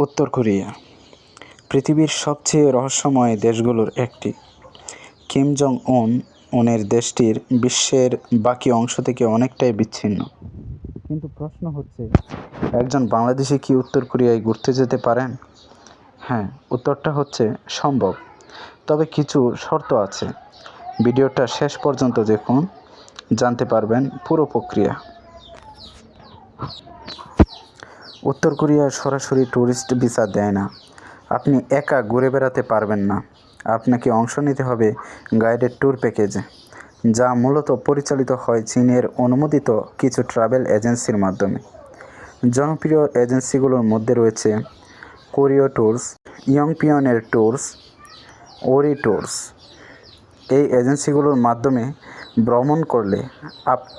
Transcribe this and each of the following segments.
উত্তর কোরিয়া পৃথিবীর সবচেয়ে রহস্যময় দেশগুলোর একটি। কিম জং উনের দেশটির বিশ্বের বাকি অংশ থেকে অনেকটাই বিচ্ছিন্ন। কিন্তু প্রশ্ন হচ্ছে, একজন বাংলাদেশি কি উত্তর কোরিয়ায় ঘুরতে যেতে পারেন? হ্যাঁ, উত্তরটা হচ্ছে সম্ভব, তবে কিছু শর্ত আছে। ভিডিওটা শেষ পর্যন্ত দেখুন, জানতে পারবেন পুরো প্রক্রিয়া। উত্তর কোরিয়া সরাসরি ট্যুরিস্ট ভিসা দেয় না। আপনি একা ঘুরে বেড়াতে পারবেন না। আপনাকে অংশ নিতে হবে গাইডেড ট্যুর প্যাকেজে, যা মূলত পরিচালিত হয় চীনের অনুমোদিত কিছু ট্রাভেল এজেন্সির মাধ্যমে। জনপ্রিয় এজেন্সিগুলোর মধ্যে রয়েছে কোরিয়া ট্যুরস, ইয়ংপিয়নের ট্যুরস, ওরি ট্যুরস। এই এজেন্সিগুলোর মাধ্যমে ভ্রমণ করলে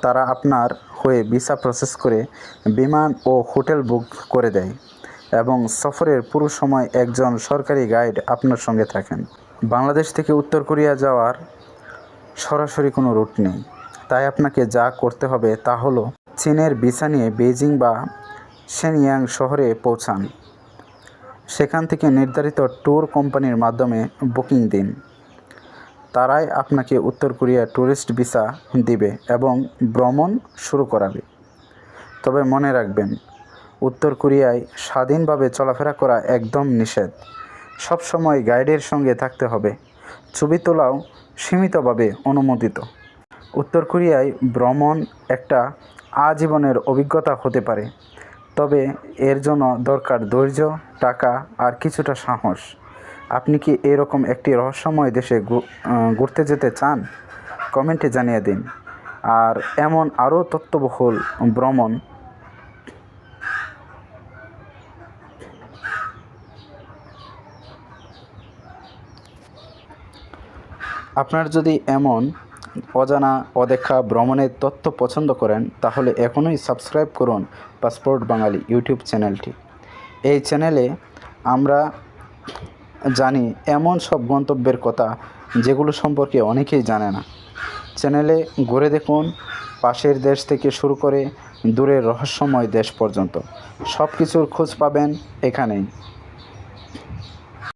তারা আপনার হয়ে ভিসা প্রসেস করে বিমান ও হোটেল বুক করে দেয় এবং সফরের পুরো সময় একজন সরকারি গাইড আপনার সঙ্গে থাকেন। বাংলাদেশ থেকে উত্তর কোরিয়া যাওয়ার সরাসরি কোনো রুট নেই, তাই আপনাকে যা করতে হবে তা হলো চীনের ভিসা নিয়ে বেইজিং বা শেনইয়াং শহরে পৌঁছান। সেখান থেকে নির্ধারিত ট্যুর কোম্পানির মাধ্যমে বুকিং দিন। তারাই আপনাকে উত্তর কোরিয়া ট্যুরিস্ট ভিসা দিবে এবং ভ্রমণ শুরু করাবে। তবে মনে রাখবেন, উত্তর কোরিয়ায় স্বাধীনভাবে চলাফেরা করা একদম নিষেধ। সবসময় গাইডের সঙ্গে থাকতে হবে। ছবি তোলাও সীমিতভাবে অনুমোদিত। উত্তর কোরিয়ায় ভ্রমণ একটা আজীবনের অভিজ্ঞতা হতে পারে, তবে এর জন্য দরকার ধৈর্য, টাকা আর কিছুটা সাহস। আপনি কি এরকম একটি রহস্যময় দেশে ঘুরতে যেতে চান? কমেন্টে জানিয়ে দিন। আর এমন আরও তথ্যবহুল ভ্রমণ আপনার যদি এমন অজানা অদেখা ভ্রমণের তথ্য পছন্দ করেন, তাহলে এখনই সাবস্ক্রাইব করুন পাসপোর্ট বাঙালি ইউটিউব চ্যানেলটি। এই চ্যানেলে আমরা জানি এমন সব গন্তব্যের কথা যেগুলো সম্পর্কে অনেকেই জানে না। চ্যানেলে ঘুরে দেখুন, পাশের দেশ থেকে শুরু করে দূরের রহস্যময় দেশ পর্যন্ত সব কিছুর খোঁজ পাবেন এখানেই।